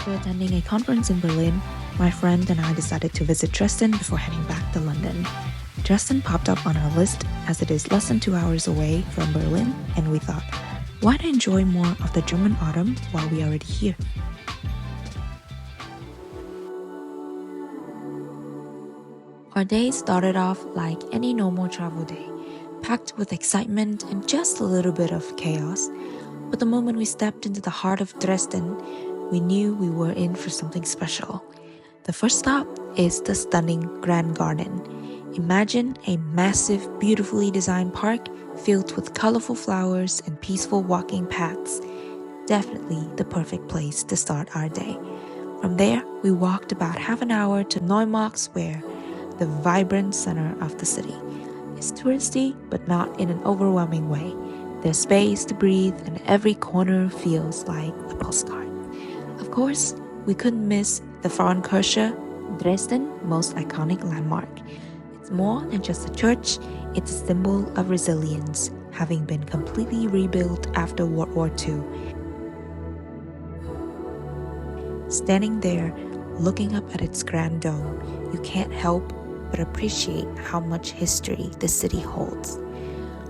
After attending a conference in Berlin, my friend and I decided to visit Dresden before heading back to London. Dresden popped up on our list as it is less than 2 hours away from Berlin, and we thought, why not enjoy more of the German autumn while we are already here? Our day started off like any normal travel day, packed with excitement and just a little bit of chaos. But the moment we stepped into the heart of Dresden, we knew we were in for something special. The first stop is the stunning Grand Garden. Imagine a massive, beautifully designed park filled with colorful flowers and peaceful walking paths. Definitely the perfect place to start our day. From there, we walked about half an hour to Neumarkt Square, the vibrant center of the city. It's touristy, but not in an overwhelming way. There's space to breathe, and every corner feels like a postcard. Of course, we couldn't miss the Frauenkirche Dresden, most iconic landmark. It's more than just a church, it's a symbol of resilience, having been completely rebuilt after World War II. Standing there, looking up at its grand dome, you can't help but appreciate how much history the city holds.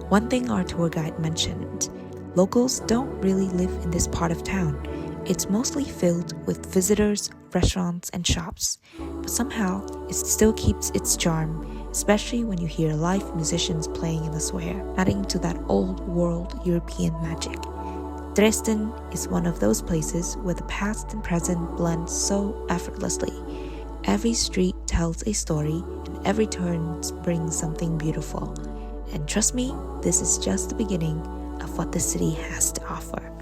One thing our tour guide mentioned, locals don't really live in this part of town. It's mostly filled with visitors, restaurants, and shops. But somehow, it still keeps its charm, especially when you hear live musicians playing in the square, adding to that old-world European magic. Dresden is one of those places where the past and present blend so effortlessly. Every street tells a story, and every turn brings something beautiful. And trust me, this is just the beginning of what the city has to offer.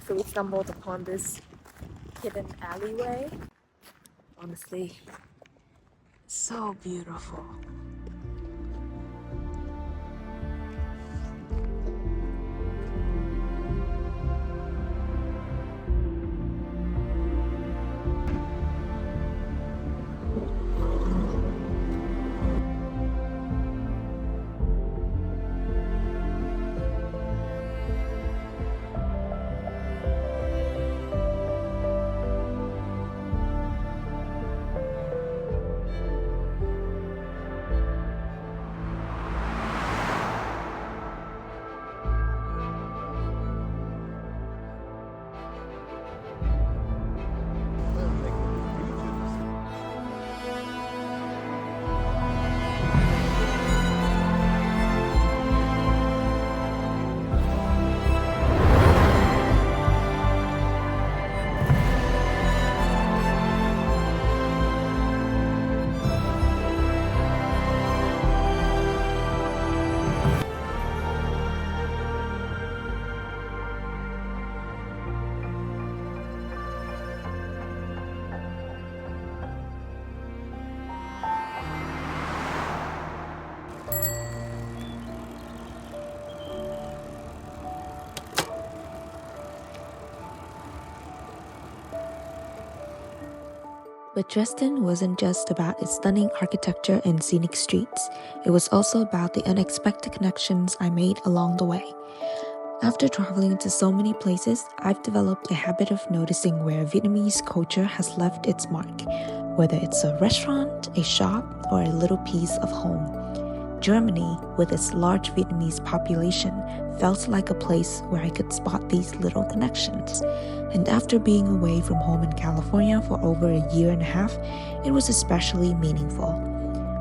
So we stumbled upon this hidden alleyway. Honestly, so beautiful. But Dresden wasn't just about its stunning architecture and scenic streets. It was also about the unexpected connections I made along the way. After traveling to so many places, I've developed a habit of noticing where Vietnamese culture has left its mark, whether it's a restaurant, a shop, or a little piece of home. Germany, with its large Vietnamese population, felt like a place where I could spot these little connections. And after being away from home in California for over a year and a half, it was especially meaningful.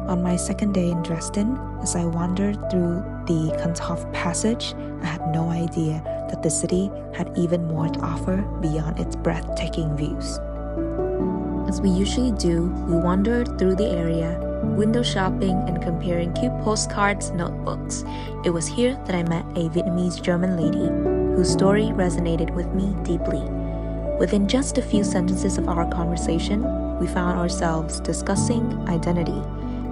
On my second day in Dresden, as I wandered through the Kunsthof Passage, I had no idea that the city had even more to offer beyond its breathtaking views. As we usually do, we wandered through the area, window shopping and comparing cute postcards and notebooks. It was here that I met a Vietnamese German lady whose story resonated with me deeply. Within just a few sentences of our conversation, we found ourselves discussing identity,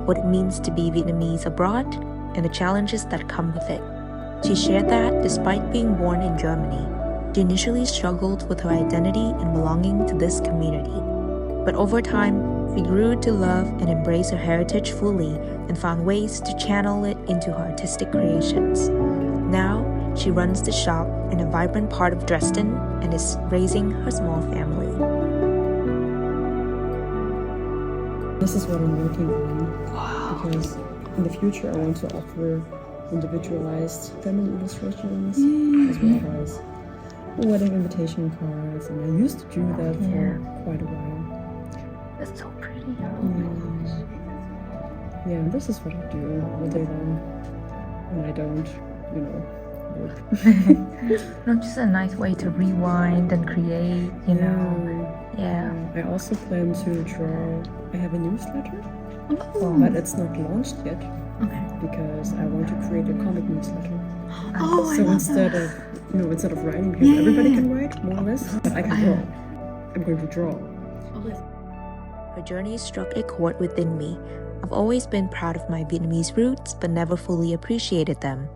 what it means to be Vietnamese abroad, and the challenges that come with it. She shared that despite being born in Germany, she initially struggled with her identity and belonging to this community. But over time, she grew to love and embrace her heritage fully and found ways to channel it into her artistic creations. Now, she runs the shop in a vibrant part of Dresden and is raising her small family. This is what I'm working on. Wow. Because in the future I want to offer individualized feminine illustrations as well as wedding invitation cards, and I used to do that for quite a while. That's so pretty. Yeah, this is what I do all day long when I don't, work. Not just a nice way to rewind and create, Yeah. I also plan to draw. I have a newsletter, Oh. but it's not launched yet Okay. because I want to create a comic newsletter. Oh, So instead of writing, because everybody can write more or less, but I can draw. I'm going to draw. Her journey struck a chord within me. I've always been proud of my Vietnamese roots, but never fully appreciated them.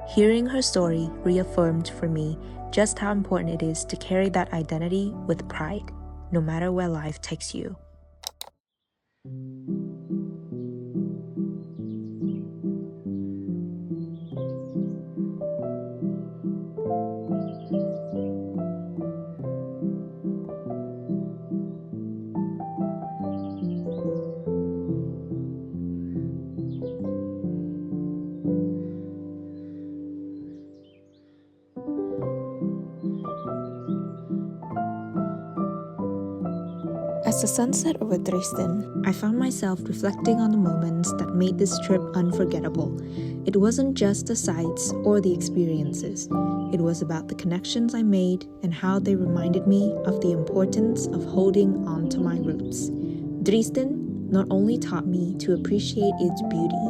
Hearing her story reaffirmed for me just how important it is to carry that identity with pride, no matter where life takes you. As the sun set over Dresden, I found myself reflecting on the moments that made this trip unforgettable. It wasn't just the sights or the experiences. It was about the connections I made and how they reminded me of the importance of holding on to my roots. Dresden not only taught me to appreciate its beauty,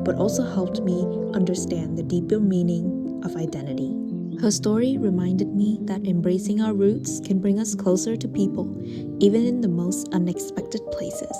but also helped me understand the deeper meaning of identity. Her story reminded me that embracing our roots can bring us closer to people, even in the most unexpected places.